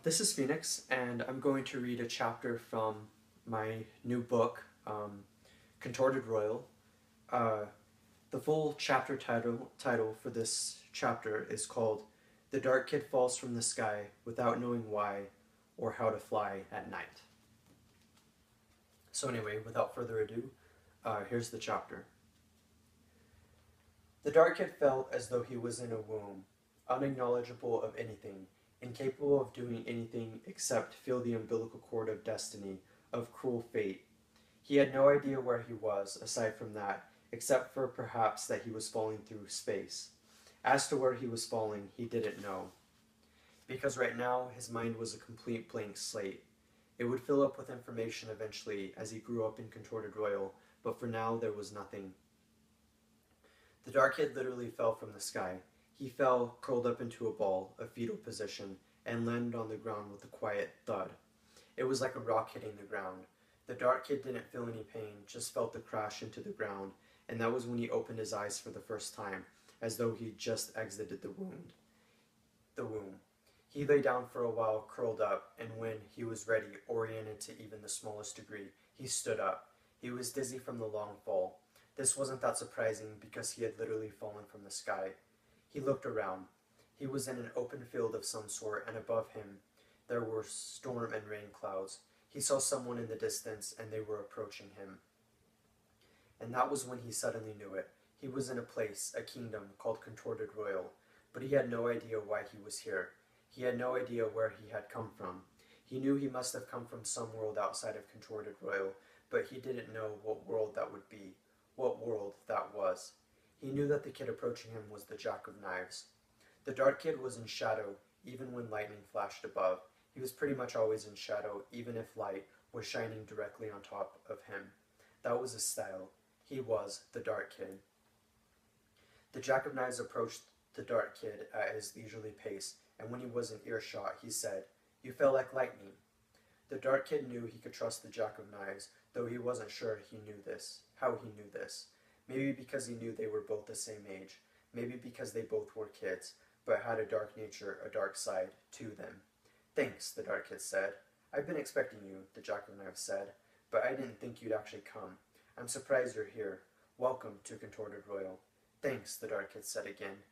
This is Phoenix, and I'm going to read a chapter from my new book, Contorted Royal. Uh, the full chapter title for this chapter is called "The Dark Kid Falls from the Sky Without Knowing Why or How to Fly at Night." So anyway, without further ado, here's the chapter. The dark kid felt as though he was in a womb, unacknowledgeable of anything, incapable of doing anything except feel the umbilical cord of destiny, of cruel fate. He had no idea where he was, aside from that, except for perhaps that he was falling through space. As to where he was falling, he didn't know. Because right now, his mind was a complete blank slate. It would fill up with information eventually as he grew up in Contorted Royal, but for now there was nothing. The dark kid literally fell from the sky. He fell, curled up into a ball, a fetal position, and landed on the ground with a quiet thud. It was like a rock hitting the ground. The dark kid didn't feel any pain, just felt the crash into the ground, and that was when he opened his eyes for the first time, as though he'd just exited the womb. He lay down for a while, curled up, and when he was ready, oriented to even the smallest degree, he stood up. He was dizzy from the long fall. This wasn't that surprising because he had literally fallen from the sky. He looked around. He was in an open field of some sort, and above him there were storm and rain clouds. He saw someone in the distance, and they were approaching him. And that was when he suddenly knew it. He was in a place, a kingdom, called Contorted Royal, but he had no idea why he was here. He had no idea where he had come from. He knew he must have come from some world outside of Contorted Royal, but he didn't know what world that would be, what world that was. He knew that the kid approaching him was the Jack of Knives. The dark kid was in shadow, even when lightning flashed above. He was pretty much always in shadow, even if light was shining directly on top of him. That was his style. He was the dark kid. The Jack of Knives approached the dark kid at his leisurely pace, and when he was in earshot, he said, "You fell like lightning." The dark kid knew he could trust the Jack of Knives, though he wasn't sure how he knew this. Maybe because he knew they were both the same age, maybe because they both were kids, but had a dark nature, a dark side, to them. "Thanks," the dark kid said. "I've been expecting you," the Jack of Knives said, "but I didn't think you'd actually come. I'm surprised you're here. Welcome to Contorted Royal." "Thanks," the dark kid said again.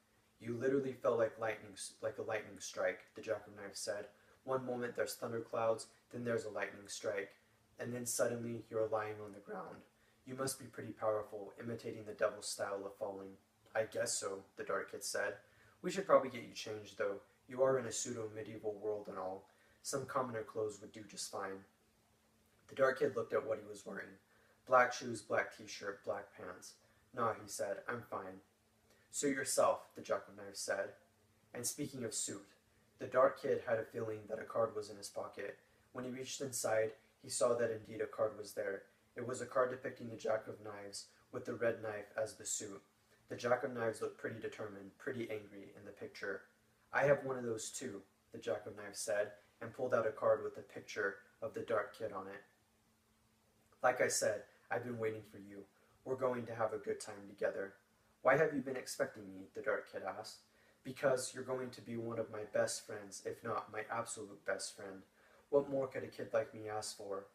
"You literally fell like a lightning strike," the Jack of Knives said. "One moment there's thunderclouds, then there's a lightning strike, and then suddenly you're lying on the ground. You must be pretty powerful, imitating the devil's style of falling." "I guess so," the dark kid said. "We should probably get you changed, though. You are in a pseudo-medieval world and all. Some commoner clothes would do just fine." The dark kid looked at what he was wearing. Black shoes, black t-shirt, black pants. "Nah," he said, "I'm fine." "Suit yourself," the Jack of Knives said. And speaking of suit, the dark kid had a feeling that a card was in his pocket. When he reached inside, he saw that indeed a card was there. It was a card depicting the Jack of Knives, with the red knife as the suit. The Jack of Knives looked pretty determined, pretty angry in the picture. "I have one of those too," the Jack of Knives said, and pulled out a card with a picture of the dark kid on it. "Like I said, I've been waiting for you. We're going to have a good time together." "Why have you been expecting me?" the dark kid asked. "Because you're going to be one of my best friends, if not my absolute best friend. What more could a kid like me ask for?"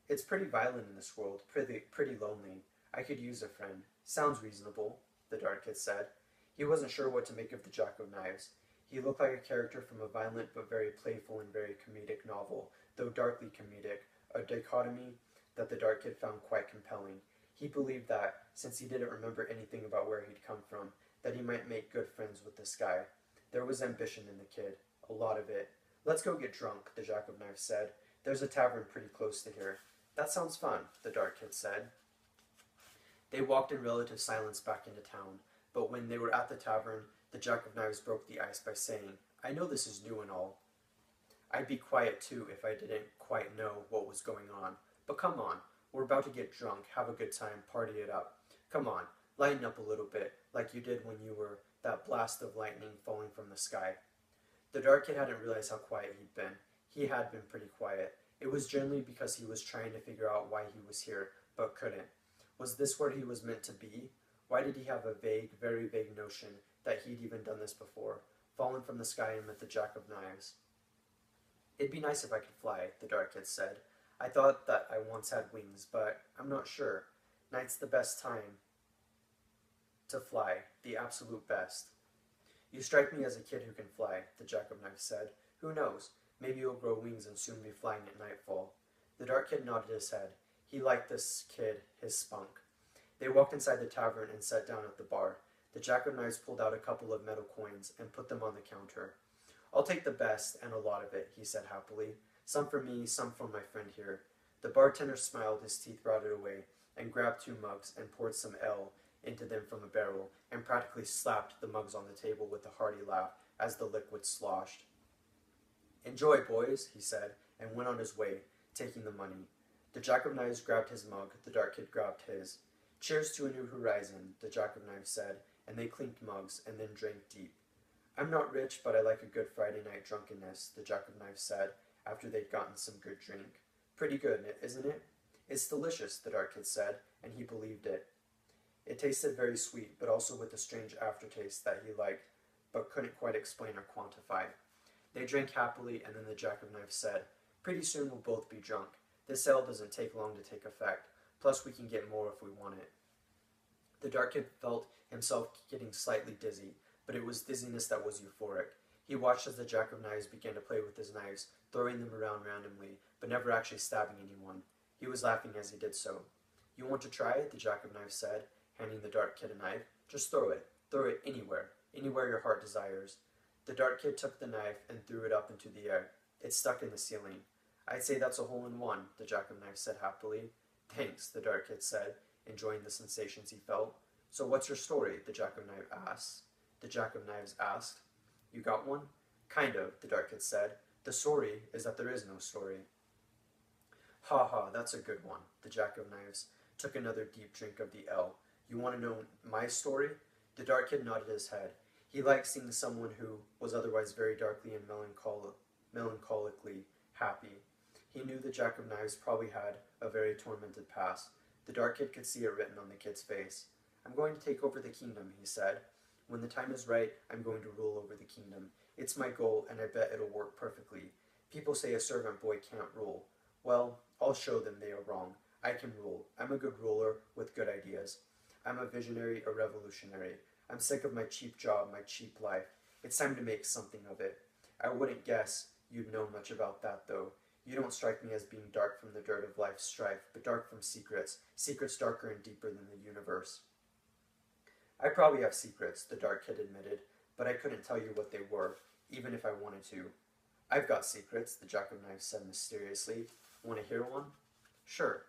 "It's pretty violent in this world, pretty lonely. I could use a friend." "Sounds reasonable," the dark kid said. He wasn't sure what to make of the Jack of Knives. He looked like a character from a violent but very playful and very comedic novel, though darkly comedic, a dichotomy that the dark kid found quite compelling. He believed that, since he didn't remember anything about where he'd come from, that he might make good friends with this guy. There was ambition in the kid, a lot of it. "Let's go get drunk," the Jack of Knives said. "There's a tavern pretty close to here." "That sounds fun," the dark kid said. They walked in relative silence back into town, but when they were at the tavern, the Jack of Knives broke the ice by saying, "I know this is new and all. I'd be quiet too if I didn't quite know what was going on. But come on, we're about to get drunk, have a good time, party it up. Come on, lighten up a little bit, like you did when you were that blast of lightning falling from the sky." The dark kid hadn't realized how quiet he'd been. He had been pretty quiet. It was generally because he was trying to figure out why he was here, but couldn't. Was this where he was meant to be? Why did he have a vague, very vague notion that he'd even done this before, fallen from the sky and met the Jack of Knives? It'd be nice if I could fly, the dark kid said. I thought that I once had wings, but I'm not sure. Night's the best time to fly, the absolute best. You strike me as a kid who can fly, the Jack of Knives said. Who knows? Maybe you'll grow wings and soon be flying at nightfall. The dark kid nodded his head. He liked this kid, his spunk. They walked inside the tavern and sat down at the bar. The Jack of Knives pulled out a couple of metal coins and put them on the counter. I'll take the best and a lot of it, he said happily. Some for me, some for my friend here. The bartender smiled, his teeth rotted away, and grabbed 2 mugs and poured some ale into them from a barrel, and practically slapped the mugs on the table with a hearty laugh as the liquid sloshed. Enjoy, boys, he said, and went on his way, taking the money. The Jack of Knives grabbed his mug, the dark kid grabbed his. Cheers to a new horizon, the Jack of Knives said, and they clinked mugs and then drank deep. I'm not rich, but I like a good Friday night drunkenness, the Jack of Knives said, after they'd gotten some good drink. Pretty good, isn't it? It's delicious, the dark kid said, and he believed it. It tasted very sweet, but also with a strange aftertaste that he liked, but couldn't quite explain or quantify. They drank happily, and then the Jack of Knives said, Pretty soon we'll both be drunk. This ale doesn't take long to take effect, plus we can get more if we want it. The dark kid felt himself getting slightly dizzy, but it was dizziness that was euphoric. He watched as the Jack of Knives began to play with his knives, throwing them around randomly, but never actually stabbing anyone. He was laughing as he did so. You want to try it? The Jack of Knives said, handing the dark kid a knife. Just throw it. Throw it anywhere. Anywhere your heart desires. The dark kid took the knife and threw it up into the air. It stuck in the ceiling. I'd say that's a hole in one, the Jack of Knives said happily. Thanks, the dark kid said, enjoying the sensations he felt. So what's your story? The Jack of Knives asked. You got one? Kind of, the dark kid said. The story is that there is no story. Ha ha, that's a good one. The Jack of Knives took another deep drink of the ale. You want to know my story? The dark kid nodded his head. He liked seeing someone who was otherwise very darkly and melancholically happy. He knew the Jack of Knives probably had a very tormented past. The dark kid could see it written on the kid's face. I'm going to take over the kingdom, he said. When the time is right, I'm going to rule over the kingdom. It's my goal, and I bet it'll work perfectly. People say a servant boy can't rule. Well, I'll show them they are wrong. I can rule. I'm a good ruler with good ideas. I'm a visionary, a revolutionary. I'm sick of my cheap job, my cheap life. It's time to make something of it. I wouldn't guess you'd know much about that, though. You don't strike me as being dark from the dirt of life's strife, but dark from secrets, secrets darker and deeper than the universe. I probably have secrets, the dark kid admitted, but I couldn't tell you what they were, even if I wanted to. I've got secrets, the Jack of Knives said mysteriously. Want to hear one? Sure.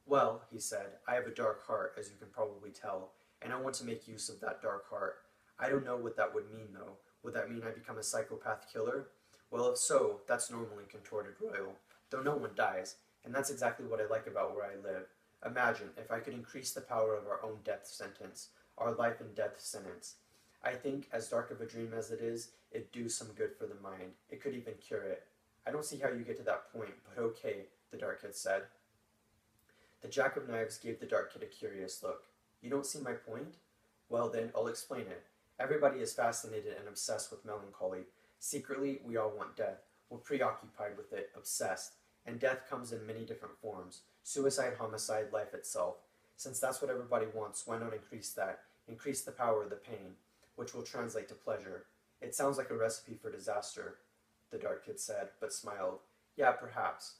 Well, he said, I have a dark heart, as you can probably tell, and I want to make use of that dark heart. I don't know what that would mean, though. Would that mean I become a psychopath killer? Well, if so, that's normally Contorted Royal, though no one dies, and that's exactly what I like about where I live. Imagine if I could increase the power of our own death sentence, our life and death sentence. I think, as dark of a dream as it is, it'd do some good for the mind. It could even cure it. I don't see how you get to that point, but okay, the dark kid said. The Jack of Knives gave the dark kid a curious look. You don't see my point? Well then, I'll explain it. Everybody is fascinated and obsessed with melancholy. Secretly, we all want death. We're preoccupied with it, obsessed. And death comes in many different forms. Suicide, homicide, life itself. Since that's what everybody wants, why not increase that? Increase the power of the pain, which will translate to pleasure. It sounds like a recipe for disaster, the dark kid said, but smiled. Yeah, perhaps,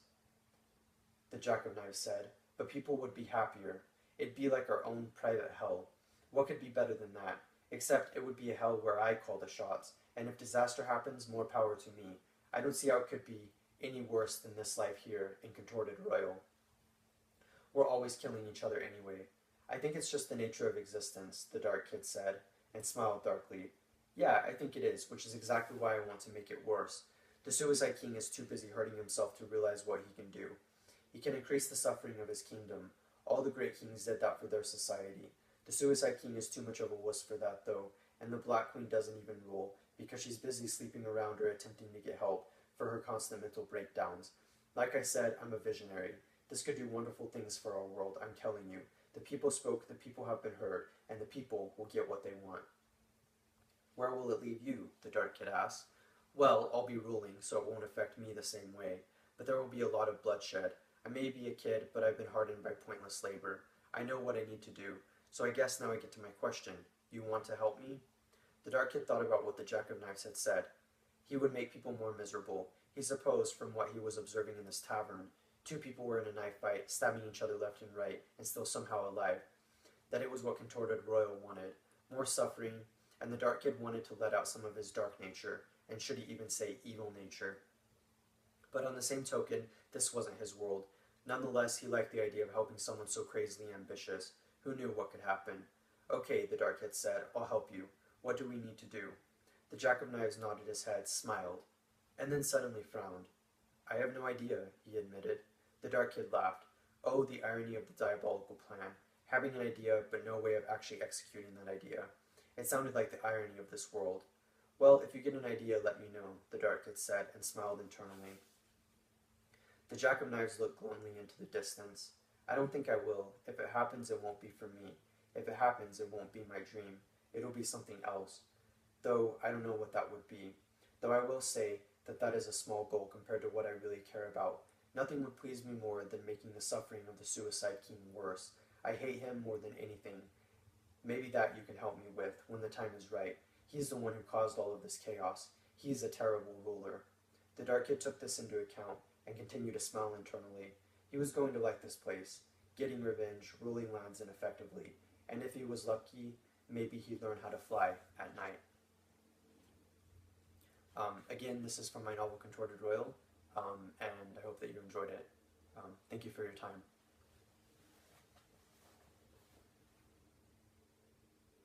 the Jack of Knives said, but people would be happier. It'd be like our own private hell. What could be better than that? Except it would be a hell where I call the shots, and if disaster happens, more power to me. I don't see how it could be any worse than this life here in Contorted Royal. We're always killing each other anyway. I think it's just the nature of existence, the dark kid said, and smiled darkly. Yeah, I think it is, which is exactly why I want to make it worse. The Suicide King is too busy hurting himself to realize what he can do. He can increase the suffering of his kingdom. All the great kings did that for their society. The Suicide King is too much of a wuss for that, though, and the Black Queen doesn't even rule, because she's busy sleeping around or attempting to get help for her constant mental breakdowns. Like I said, I'm a visionary. This could do wonderful things for our world, I'm telling you. The people spoke, the people have been heard, and the people will get what they want. Where will it leave you? The dark kid asked. Well, I'll be ruling, so it won't affect me the same way, but there will be a lot of bloodshed. I may be a kid, but I've been hardened by pointless labor. I know what I need to do, so I guess now I get to my question. You want to help me? The dark kid thought about what the Jack of Knives had said. He would make people more miserable. He supposed, from what he was observing in this tavern, two people were in a knife fight, stabbing each other left and right, and still somehow alive. That it was what Contorted Royal wanted. More suffering, and the dark kid wanted to let out some of his dark nature, and should he even say evil nature. But on the same token, this wasn't his world. Nonetheless, he liked the idea of helping someone so crazily ambitious. Who knew what could happen? Okay, the dark kid said, I'll help you. What do we need to do? The Jack of Knives nodded his head, smiled, and then suddenly frowned. I have no idea, he admitted. The dark kid laughed. Oh, the irony of the diabolical plan. Having an idea, but no way of actually executing that idea. It sounded like the irony of this world. Well, if you get an idea, let me know, the dark kid said, and smiled internally. The Jack of Knives looked glumly into the distance. I don't think I will. If it happens, it won't be for me. If it happens, it won't be my dream. It'll be something else. Though I don't know what that would be. Though I will say that that is a small goal compared to what I really care about. Nothing would please me more than making the suffering of the Suicide King worse. I hate him more than anything. Maybe that you can help me with, when the time is right. He's the one who caused all of this chaos. He's a terrible ruler. The dark kid took this into account, and continued to smile internally. He was going to like this place, getting revenge, ruling lands ineffectively, and if he was lucky, maybe he'd learn how to fly at night. Again, this is from my novel Contorted Royal, and I hope that you enjoyed it. Thank you for your time.